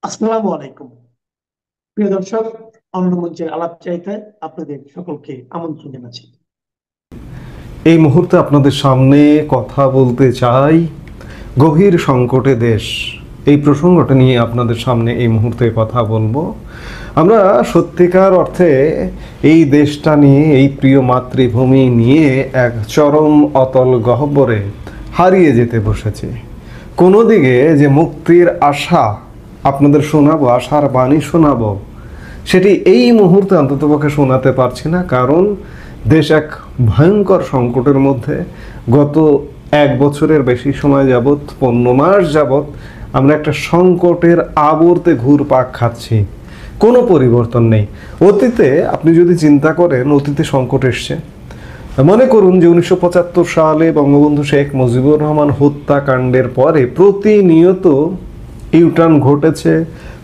আসসালামু আলাইকুম। প্রিয় দর্শক, অন্য মঞ্চের আলাপ চাইতে আপনাদের সকলকে আমন্ত্রণ জানাচ্ছি। এই মুহূর্তে আপনাদের সামনে কথা বলতে চাই গভীর সংকটে দেশ। এই প্রসঙ্গটা নিয়ে আপনাদের সামনে এই মুহূর্তে কথা বলবো। আমরা সত্যিকার অর্থে এই দেশটা নিয়ে, এই প্রিয় মাতৃভূমি নিয়ে এক চরম অতল গহ্বরে হারিয়ে যেতে বসেছি। কোনো দিকে যে মুক্তির আশা আপনাদের শোনাবো, আশার বাণী শোনাবো, সেটি এই মুহূর্তে অন্ততপক্ষে শোনাতে পারছি না, কারণ দেশ এক ভয়ঙ্কর সংকটের মধ্যে। গত এক বছরের বেশি সময় যাবৎ, 15 মাস যাবৎ আমরা একটা সংকটের আবর্তে ঘুরপাক খাচ্ছি, কোনো পরিবর্তন নেই। অতীতে আপনি যদি চিন্তা করেন, অতীতে সংকট এসছে, মনে করুন যে 1975 সালে বঙ্গবন্ধু শেখ মুজিবুর রহমান হত্যাকাণ্ডের পরে প্রতিনিয়ত ইউটার্ন ঘটেছে,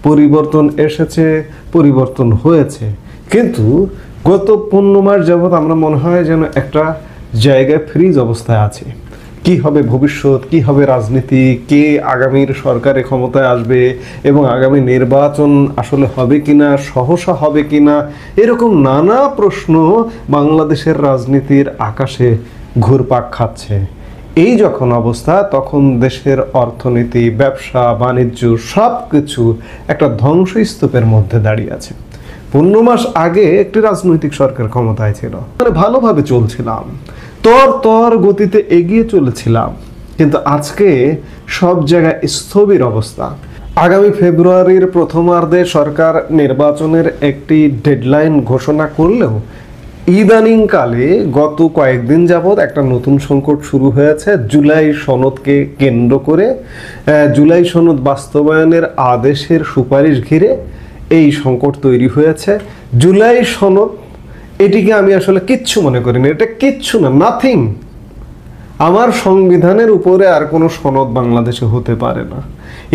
পরিবর্তন এসেছে, পরিবর্তন হয়েছে। কিন্তু গত 15 মাস যাবৎ আমরা মনে হয় যেন একটা জায়গায় ফ্রিজ অবস্থায় আছে। কি হবে ভবিষ্যৎ, কি হবে রাজনীতি, কে আগামীর সরকারে ক্ষমতায় আসবে এবং আগামী নির্বাচন আসলে হবে কিনা, সহসা হবে কিনা, এরকম নানা প্রশ্ন বাংলাদেশের রাজনীতির আকাশে ঘুরপাক খাচ্ছে। এই যখন অবস্থা, তখন দেশের অর্থনীতি, ব্যবসা বাণিজ্য সব কিছু একটা ধ্বংসস্তূপের মধ্যে দাঁড়িয়ে আছে। 15 মাস আগে একটি রাজনৈতিক সরকার ক্ষমতায় ছিল, মানে ভালোভাবে চলছিলাম, তর গতিতে এগিয়ে চলেছিলাম। কিন্তু আজকে সব জায়গায় স্থবির অবস্থা। আগামী ফেব্রুয়ারির প্রথমার্ধে সরকার নির্বাচনের একটি ডেডলাইন ঘোষণা করলেও ইদানিংকালে গত কয়েকদিন যাবৎ একটা নতুন সংকট শুরু হয়েছে জুলাই সনদকে কেন্দ্র করে। জুলাই সনদ বাস্তবায়নের আদেশের সুপারিশ ঘিরে এই সংকট তৈরি হয়েছে। জুলাই সনদ, এটিকে আমি আসলে কিচ্ছু মনে করি না, এটা কিচ্ছু না, নাথিং। আমার সংবিধানের উপরে আর কোনো সনদ বাংলাদেশে হতে পারে না।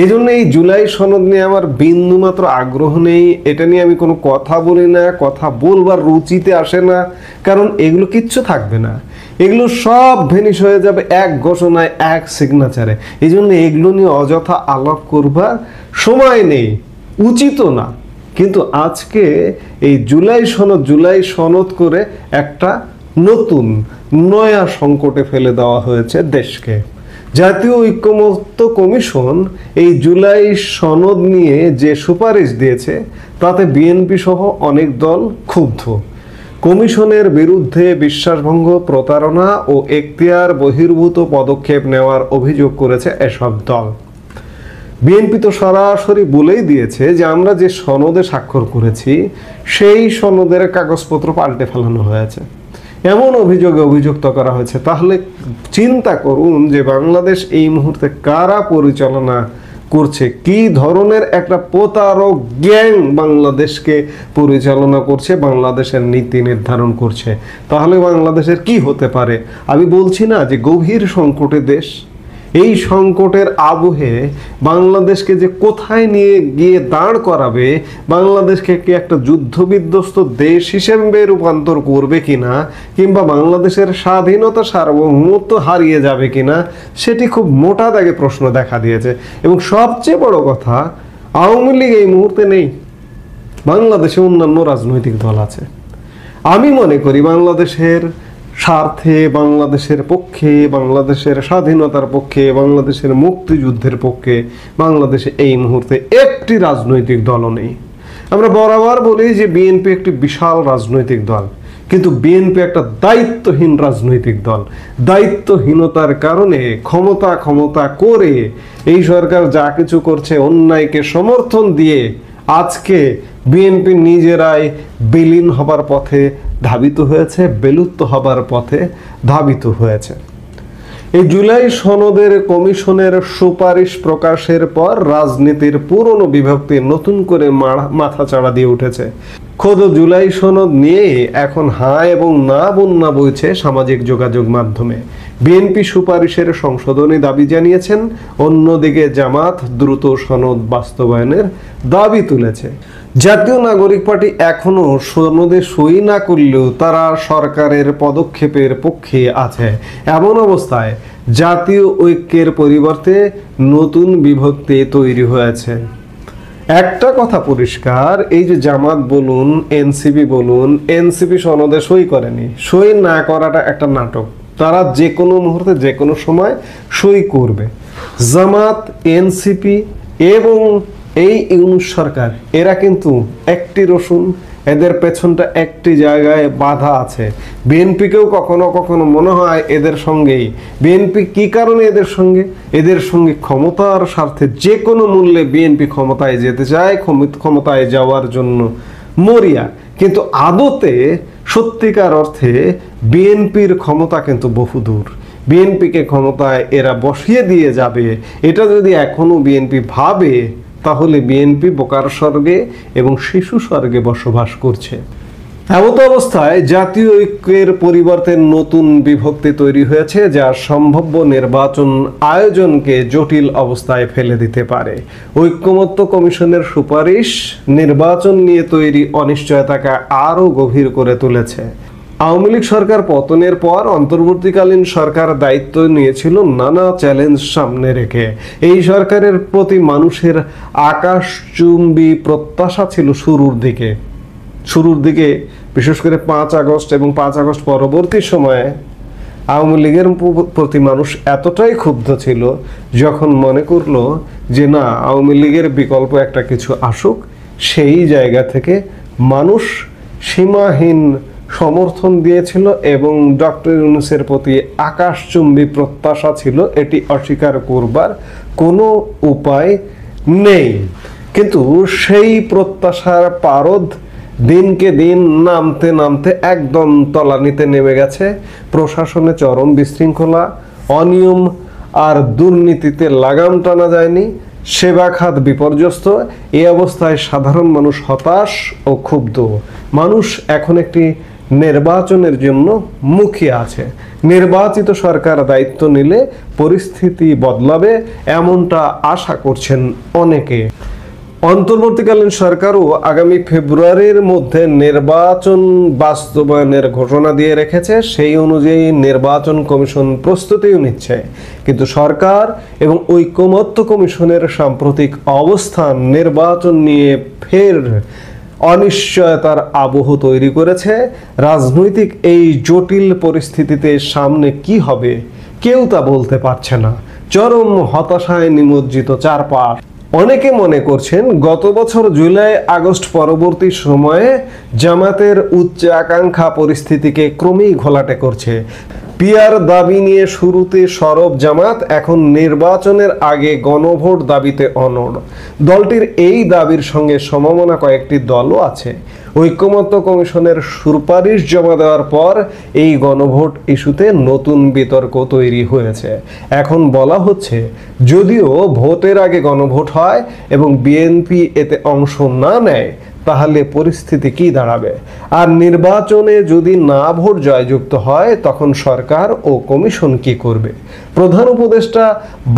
এই জন্য এই জুলাই সনদ নিয়ে আমার বিন্দুমাত্র আগ্রহ নেই, এটা নিয়ে আমি কোনো কথা বলি না, কথা বলবার রুচিতে আসে না, কারণ এগুলো কিচ্ছু থাকবে না, এগুলো সব ভেনিশ হয়ে যাবে এক ঘোষণায়, এক সিগনেচারে। এই জন্য এগুলো নিয়ে অযথা আলাপ করবার সময় নেই, উচিতও না। কিন্তু আজকে এই জুলাই সনদ করে একটা নতুন নয়া সংকটে ফেলে দেওয়া হয়েছে দেশকে। জাতীয় ঐক্যমত্য কমিশন এই জুলাই সনদ নিয়ে যে সুপারিশ দিয়েছে, তাতে বিএনপি সহ অনেক দল ক্ষুব্ধ। কমিশনের বিরুদ্ধে বিশ্বাসভঙ্গ, প্রতারণা ও এখতিয়ার বহির্ভূত পদক্ষেপ নেওয়ার অভিযোগ করেছে এসব দল। বিএনপি তো সরাসরি বলেই দিয়েছে যে আমরা যে সনদে স্বাক্ষর করেছি সেই সনদের কাগজপত্র পাল্টে ফেলানো হয়েছে, এমন অভিযোগে অভিযুক্ত করা হয়েছে। তাহলে চিন্তা করুন যে বাংলাদেশ এই মুহূর্তে কারা পরিচালনা করছে, কি ধরনের একটা প্রতারক গ্যাং বাংলাদেশকে পরিচালনা করছে, বাংলাদেশের নীতি নির্ধারণ করছে। তাহলে বাংলাদেশের কি হতে পারে? আমি বলছি না যে গভীর সংকটে দেশ, এই সংকটের আবহে বাংলাদেশকে যে কোথায় নিয়ে গিয়ে দাঁড় করাবে, বাংলাদেশকে কি একটা যুদ্ধবিধ্বস্ত দেশ হিসেবে রূপান্তর করবে কিনা, কিংবা বাংলাদেশের স্বাধীনতা সার্বভৌমত্ব হারিয়ে যাবে কিনা, সেটি খুব মোটা দাগে প্রশ্ন দেখা দিয়েছে। এবং সবচেয়ে বড় কথা, আওয়ামী লীগ এই মুহূর্তে নেই, বাংলাদেশে অন্যান্য রাজনৈতিক দল আছে। আমি মনে করি বাংলাদেশের স্বার্থে, বাংলাদেশের পক্ষে, বাংলাদেশের স্বাধীনতার পক্ষে, বাংলাদেশের মুক্তিযুদ্ধের পক্ষে বাংলাদেশে এই মুহূর্তে একটি রাজনৈতিক দলও নেই। আমরা বরাবর বলি যে বিএনপি একটি বিশাল রাজনৈতিক দল, কিন্তু বিএনপি একটা দায়িত্বহীন রাজনৈতিক দল। দায়িত্বহীনতার কারণে ক্ষমতা করে এই সরকার যা কিছু করছে, অন্যায়কে সমর্থন দিয়ে আজকে বিএনপি নিজেরাই বিলীন হবার পথে ধাবিত হয়েছে, বিলুপ্ত হবার পথে ধাবিত হয়েছে। এই জুলাই সনদের কমিশনের সুপারিশ প্রকাশের পর রাজনীতির পুরনো বিভক্তি নতুন করে মাথাচাড়া দিয়ে উঠেছে। খোদ জুলাই সনদ নিয়ে এখন হাঁ এবং না বন্যা বইছে সামাজিক যোগাযোগ মাধ্যমে। বিএনপি সুপারিশের সংশোধনী দাবি জানিয়েছেন, অন্যদিকে জামাত দ্রুত সনদ বাস্তবায়নের দাবি তুলেছে। জাতীয় নাগরিক পার্টি এখনো সনদে সই না করলেও তারা সরকারের পদক্ষেপের পক্ষে আছে। এমন অবস্থায় জাতীয় ঐক্যের পরিবর্তে নতুন বিভক্তি তৈরি হয়েছে। একটা কথা পরিষ্কার, এই যে জামাত বলুন, এনসিপি বলুন, এনসিপি সনদে সই করেনি। সই না করাটা একটা নাটক। তারা যে কোনো মুহূর্তে যে কোনো সময় সই করবে। জামাত, এনসিপি এবং এই ইউনূস সরকার, এরা কিন্তু একটি রসুন, এদের পেছনটা একটি জায়গায় বাধা আছে। বিএনপিকেও কখনো কখনো মনে হয় এদের সঙ্গেই। বিএনপি কি কারণে এদের সঙ্গে ক্ষমতার স্বার্থে যে কোনো মূল্যে বিএনপি ক্ষমতায় যেতে চায়, ক্ষমতায় যাওয়ার জন্য মরিয়া। কিন্তু আদতে সত্যিকার অর্থে বিএনপির ক্ষমতা কিন্তু বহুদূর। বিএনপিকে ক্ষমতায় এরা বসিয়ে দিয়ে যাবে, এটা যদি এখনো বিএনপি ভাবে, তাহলে বিএনপি বোকার স্বর্গে এবং শিশু স্বর্গে বসবাস করছে। এমত অবস্থায় জাতীয় ঐক্যের পরিবর্তে নতুন বিভক্তি তৈরি হয়েছে, যা সম্ভাব্য নির্বাচন আয়োজনকে জটিল অবস্থায় ফেলে দিতে পারে। ঐক্যমত্য কমিশনের সুপারিশ নির্বাচন নিয়ে তৈরি অনিশ্চয়তাকে আরও গভীর করে তুলেছে। আওয়ামী লীগ সরকার পতনের পর অন্তর্বর্তীকালীন সরকার দায়িত্ব নিয়েছিল নানা চ্যালেঞ্জ সামনে রেখে। এই সরকারের প্রতি মানুষের আকাশচুম্বী প্রত্যাশা ছিল শুরুর দিকে বিশেষ করে 5 আগস্ট এবং 5 আগস্ট পরবর্তী সময়ে আওয়ামী লীগের প্রতি মানুষ এতটাই ক্ষুব্ধ ছিল, যখন মনে করলো যে না, আওয়ামী লীগের বিকল্প একটা কিছু আসুক। সেই জায়গা থেকে মানুষ সীমাহীন সমর্থন দিয়েছিল এবং ডক্টর ইউনূসের প্রতি আকাশচুম্বী প্রত্যাশা ছিল, এটি অস্বীকার করবার কোনো উপায় নেই। কিন্তু সেই প্রত্যাশার পারদ দিনকে দিন নামতে নামতে একদম তলানিতে নেমে গেছে। প্রশাসনে চরম বিশৃঙ্খলা, অনিয়ম আর দুর্নীতিতে লাগাম টানা যায়নি, সেবা খাত বিপর্যস্ত। এই অবস্থায় সাধারণ মানুষ হতাশ ও ক্ষুব্ধ। মানুষ এখন একটি নির্বাচনের জন্য মুখিয়ে আছে। নির্বাচিত সরকার দায়িত্ব নিলে পরিস্থিতি বদলাবে, এমনটা আশা করছেন অনেকে। অন্তর্বর্তীকালীন সরকারও আগামী ফেব্রুয়ারির মধ্যে নির্বাচন বাস্তবায়নের ঘোষণা দিয়ে রেখেছে। সেই অনুযায়ী নির্বাচন কমিশন প্রস্তুতিও নিচ্ছে। কিন্তু সরকার এবং ঐকমত্য কমিশনের সাম্প্রতিক অবস্থান নির্বাচন নিয়ে ফের অনিশ্চয়তার আবহ তৈরি করেছে। রাজনৈতিক এই জটিল পরিস্থিতিতে সামনে কি হবে কেউ তা বলতে পারছে না। চরম হতাশায় নিমজ্জিত চারপাশ। অনেকে মনে করছেন গত বছর জুলাই আগস্ট পরবর্তী সময়ে জামাতের উচ্চ আকাঙ্ক্ষা পরিস্থিতিকে ক্রমেই ঘোলাটে করছে। পিয়ার দাবি নিয়ে শুরুতে সরব জামাত এখন নির্বাচনের আগে গণভোট দাবিতে অনড়। দলটির এই দাবির সঙ্গে সমমনা কয়েকটি দলও আছে। ঐকমত্য কমিশনের সুপারিশ জমা দেওয়ার পর এই গণভোট ইস্যুতে নতুন বিতর্ক তৈরি হয়েছে। এখন বলা হচ্ছে, যদিও ভোটের আগে গণভোট হয় এবং বিএনপি এতে অংশ না নেয়, তাহলে পরিস্থিতি কি দাঁড়াবে? আর নির্বাচনে যদি না ভোট জয়যুক্ত হয়, তখন সরকার ও কমিশন কি করবে? প্রধান উপদেষ্টা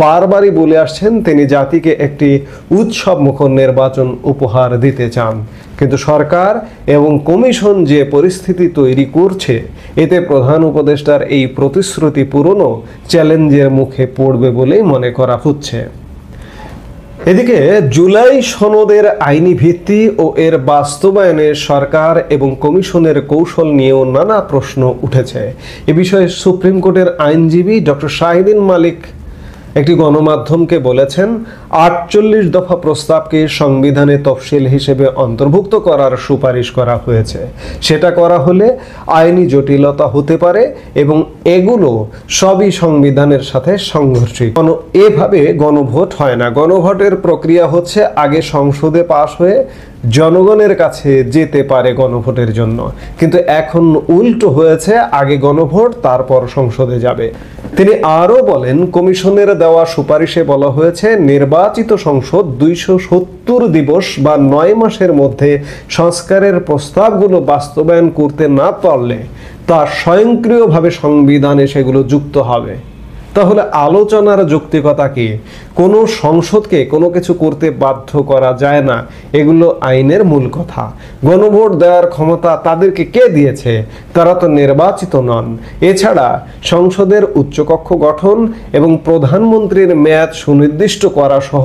বারবারই বলে আসছেন তিনি জাতিকে একটি উৎসবমুখর নির্বাচন উপহার দিতে চান। কিন্তু সরকার এবং কমিশন যে পরিস্থিতি তৈরি করছে, এতে প্রধান উপদেষ্টার এই প্রতিশ্রুতি পূরণও চ্যালেঞ্জের মুখে পড়বে বলেই মনে করা হচ্ছে। এদিকে জুলাই সনদের আইনি ভিত্তি ও এর বাস্তবায়নে সরকার এবং কমিশনের কৌশল নিয়েও নানা প্রশ্ন উঠেছে। এ বিষয়ে সুপ্রিম কোর্টের আইনজীবী ডক্টর শাহিদিন মালিক একটি গণমাধ্যমকে বলেছেন, 48 দফা প্রস্তাবকে সংবিধানে তফসিল হিসেবে অন্তর্ভুক্ত করার সুপারিশ করা হয়েছে। সেটা করা হলে আইনি জটিলতা হতে পারে এবং এগুলো সবই সংবিধানের সাথে সংঘর্ষিত। এভাবে গণভোট হয় না। গণভোটের প্রক্রিয়া হচ্ছে আগে সংসদে পাশ হয়ে জনগণের কাছে যেতে পারে গণভোটের জন্য। কিন্তু এখন উল্টো হয়েছে, আগে গণভোট তারপর সংসদে যাবে। তিনি আরও বলেন, কমিশনের দেওয়া সুপারিশে বলা হয়েছে নির্বাচিত সংসদ 270 দিবস বা 9 মাসের মধ্যে সংস্কারের প্রস্তাবগুলো বাস্তবায়ন করতে না পারলে তা স্বয়ংক্রিয়ভাবে সংবিধানে সেগুলো যুক্ত হবে। তাহলে আলোচনার যৌক্তিকতা কি? কোনো সংসদকে কোনো কিছু করতে বাধ্য করা যায় না, এগুলো আইনের মূল কথা। গণভোট দেওয়ার ক্ষমতা তাদেরকে কে দিয়েছে? তারা তো নির্বাচিত নন। এছাড়া সংসদের উচ্চকক্ষ গঠন এবং প্রধানমন্ত্রীর মেয়াদ সুনির্দিষ্ট করা সহ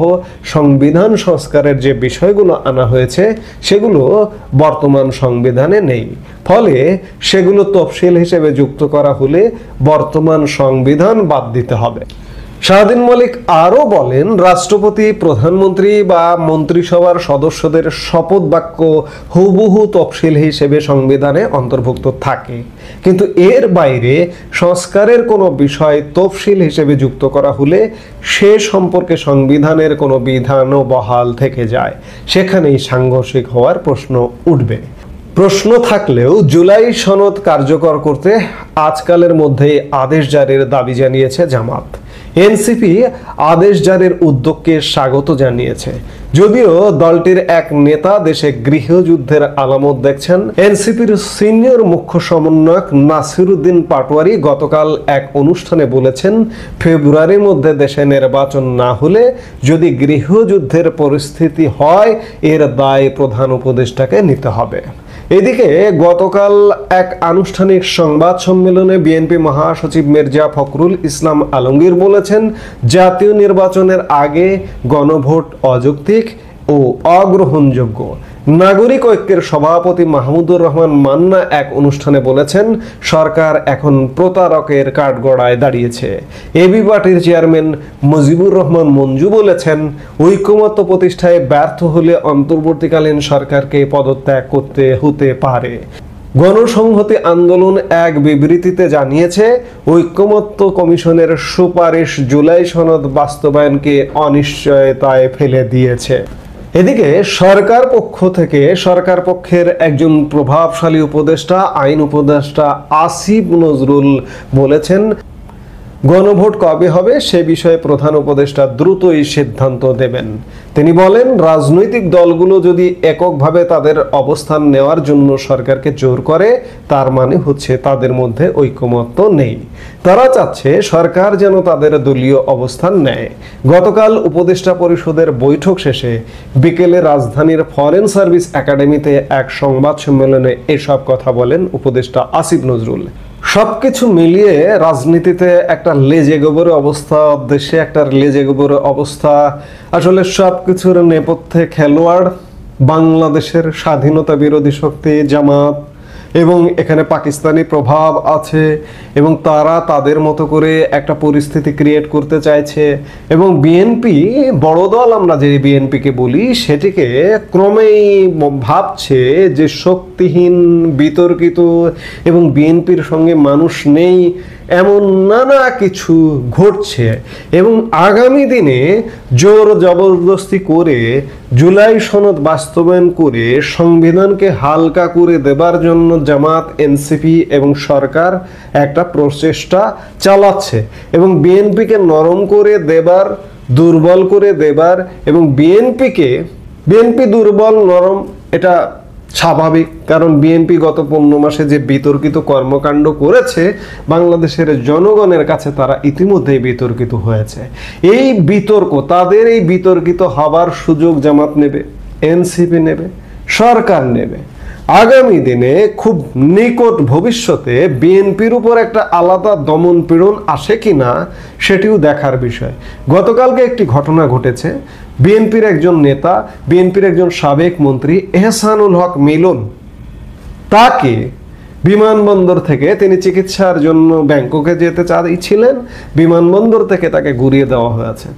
সংবিধান সংস্কারের যে বিষয়গুলো আনা হয়েছে সেগুলো বর্তমান সংবিধানে নেই। ফলে সেগুলো তফসিল হিসেবে যুক্ত করা হলে বর্তমান সংবিধান বাদ দিতে হবে। শাহদ্বীন মল্লিক আরও বলেন, রাষ্ট্রপতি, প্রধানমন্ত্রী বা মন্ত্রিসভার সদস্যদের শপথ বাক্য হুবহু তফসিল হিসেবে সংবিধানে অন্তর্ভুক্ত থাকে, কিন্তু এর বাইরে সংস্কারের কোনো বিষয় তফসিল হিসেবে যুক্ত করা হলে সে সম্পর্কে সংবিধানের কোনো বিধানও বহাল থেকে যায়। সেখানেই সাংঘর্ষিক হওয়ার প্রশ্ন উঠবে। প্রশ্ন থাকলেও জুলাই সনদ কার্যকর করতে আজকালের মধ্যেই আদেশ জারির দাবি জানিয়েছে জামাত। এনসিপি আদেশ জারির উদ্যোগকে স্বাগত জানিয়েছে, যদিও দলটির এক নেতা দেশে গৃহযুদ্ধের আলামত দেখছেন। এনসিপির সিনিয়র মুখ্য সমন্বয়ক নাসিরউদ্দিন পাটোয়ারি গতকাল এক অনুষ্ঠানে বলেছেন, ফেব্রুয়ারির মধ্যে দেশে নির্বাচন না হলে যদি গৃহযুদ্ধের পরিস্থিতি হয়, এর দায় প্রধান উপদেষ্টাকে নিতে হবে। এদিকে গতকাল এক আনুষ্ঠানিক সংবাদ সম্মেলনে বিএনপি মহাসচিব মির্জা ফখরুল ইসলাম আলমগীর বলেছেন, জাতীয় নির্বাচনের আগে গণভোট অযৌক্তিক ও অগ্রহণযোগ্য। নাগরিক ঐক্যের সভাপতি মাহমুদুর রহমান মান্না এক অনুষ্ঠানে বলেছেন, সরকার এখন প্রতারকের কাঠগড়ায় দাঁড়িয়েছে। এবি পার্টির চেয়ারম্যান মুজিবুর রহমান মঞ্জু বলেছেন, ঐকমত্য প্রতিষ্ঠায় ব্যর্থ হলে অন্তর্বর্তীকালীন সরকারকে পদত্যাগ করতে হতে পারে। গণসংহতি আন্দোলন এক বিবৃতিতে জানিয়েছে, ঐকমত্য কমিশনের সুপারিশ জুলাই সনদ বাস্তবায়নকে অনিশ্চয়তায় ফেলে দিয়েছে। এদিকে সরকার পক্ষের একজন প্রভাবশালী উপদেষ্টা, আইন উপদেষ্টা আসিফ নজরুল বলেছেন, গণভোট কবে হবে সে বিষয়ে প্রধান উপদেষ্টা দ্রুতই সিদ্ধান্ত দেবেন। তিনি বলেন, রাজনৈতিক দলগুলো যদি এককভাবে তাদের অবস্থান নেওয়ার জন্য সরকারকে জোর করে, তার মানে হচ্ছে তাদের মধ্যে ঐকমত্য নেই। তারা চাচ্ছে সরকার যেন তাদের দলীয় অবস্থান নেয়। গতকাল উপদেষ্টা পরিষদের বৈঠক শেষে বিকেলে রাজধানীর ফরেন সার্ভিস একাডেমিতে এক সংবাদ সম্মেলনে এসব কথা বলেন উপদেষ্টা আসিফ নজরুল। সবকিছু মিলিয়ে রাজনীতিতে একটা লেজে গোবরে অবস্থা, দেশে একটা লেজে গোবরে অবস্থা। আসলে সবকিছুর নেপথ্যে খেলোয়াড় বাংলাদেশের স্বাধীনতা বিরোধী শক্তি জামাত, এবং এখানে পাকিস্তানি প্রভাব আছে, এবং তারা তাদের মতো করে একটা পরিস্থিতি ক্রিয়েট করতে চাইছে। এবং বিএনপি, বড় দল আমরা যে বিএনপিকে বলি, সেটিকে ক্রমেই ভাবছে যে শক্তিহীন, বিতর্কিত, এবং বিএনপির সঙ্গে মানুষ নেই, এমন নানা কিছু ঘটছে। এবং আগামী দিনে জোর জবরদস্তি করে জুলাই সনদ বাস্তবায়ন করে সংবিধানকে হালকা করে দেবার জন্য জামাত, এনসিপি এবং সরকার একটা প্রচেষ্টা চালাচ্ছে, এবং বিএনপিকে নরম করে দেবার, দুর্বল করে দেবার, এবং বিএনপি দুর্বল নরম এটা স্বাভাবিক, কারণ বিএনপি গত 15 মাসে যে বিতর্কিত কর্মকাণ্ড করেছে, বাংলাদেশের জনগণের কাছে তারা ইতিমধ্যেই বিতর্কিত হয়েছে। এই বিতর্ক, তাদের এই বিতর্কিত হবার সুযোগ জামাত নেবে, এনসিপি নেবে, সরকার নেবে। আগামী দিনে খুব নিকট ভবিষ্যতে বিএনপির উপর একটা আলাদা দমন পীড়ন আসে কিনা সেটিও দেখার বিষয়। গতকালকে একটি ঘটনা ঘটেছে। বিএনপির একজন নেতা, বিএনপির একজন সাবেক মন্ত্রী এহসানুল হক মিলন, তাকে বিমানবন্দর থেকে, তিনি চিকিৎসার জন্য ব্যাংককে যেতে চাইছিলেন, বিমানবন্দর থেকে তাকে ঘুরিয়ে দেওয়া হয়েছে।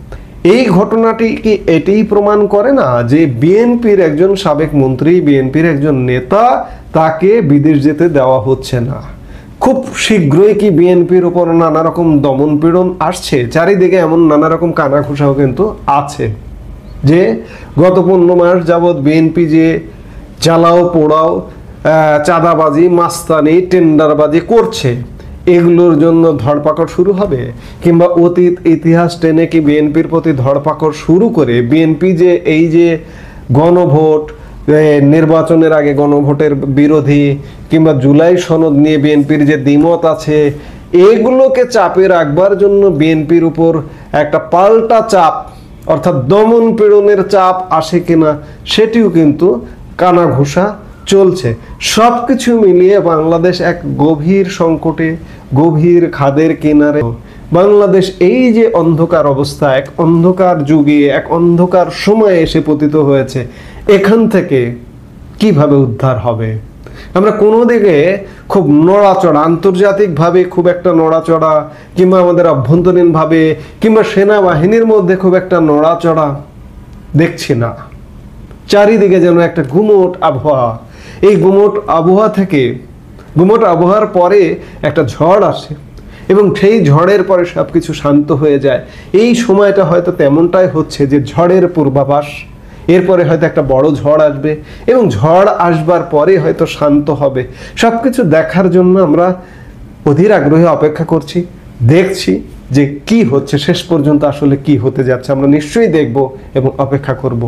এই ঘটনাটি কি এটাই প্রমাণ করে না যে বিএনপির একজন সাবেক মন্ত্রী, বিএনপির একজন নেতা, তাকে বিদেশ যেতে দেওয়া হচ্ছে না? খুব শীঘ্রই কি বিএনপির উপর নানা রকম দমন পীড়ন আসছে? চারিদিকে এমন নানা রকম কানাঘুষাও কিন্তু আছে যে গত 15 মাস যাবৎ বিএনপি যে জ্বালাও পোড়াও, চাঁদাবাজি, মাস্তানি, টেন্ডারবাজি করছে, এগুলোর জন্য ধরপাকড় শুরু হবে? কিংবা অতীত ইতিহাস টেনে কি বিএনপির প্রতি ধরপাকড় শুরু করে বিএনপি যে এই যে গণভোট, নির্বাচনের আগে গণভোটের বিরোধী, কিংবা জুলাই সনদ নিয়ে বিএনপির যে দ্বিমত আছে, এগুলোকে চাপে রাখবার জন্য বিএনপির উপর একটা পাল্টা চাপ অর্থাৎ দমন পীড়নের চাপ আসে কিনা সেটিও কিন্তু কানাঘুষা চলছে। সবকিছু মিলিয়ে বাংলাদেশ এক গভীর সংকটে, গভীর খাদের কিনারে। বাংলাদেশ এই যে অন্ধকার অবস্থা, এক অন্ধকার যুগে, এক অন্ধকার সময়ে এসে পতিত হয়েছে, এখান থেকে কিভাবে উদ্ধার হবে? আমরা কোনো দিকে খুব নড়াচড়া, আন্তর্জাতিকভাবে খুব একটা নড়াচড়া, কিংবা আমাদের অভ্যন্তরীণভাবে কিংবা সেনাবাহিনীর মধ্যে খুব একটা নড়াচড়া দেখছি না। চারিদিকে যেন একটা গুমোট আবহাওয়া। এই গুমোট আবহাওয়া থেকে, গুমোট আবহাওয়ার পরে একটা ঝড় আসে এবং সেই ঝড়ের পরে সবকিছু শান্ত হয়ে যায়। এই সময়টা হয়তো তেমনটাই হচ্ছে যে ঝড়ের পূর্বাভাস, এরপরে হয়তো একটা বড় ঝড় আসবে এবং ঝড় আসবার পরে হয়তো শান্ত হবে। সবকিছু দেখার জন্য আমরা অধীর আগ্রহে অপেক্ষা করছি, দেখছি যে কি হচ্ছে, শেষ পর্যন্ত আসলে কি হতে যাচ্ছে। আমরা নিশ্চয়ই দেখব এবং অপেক্ষা করব।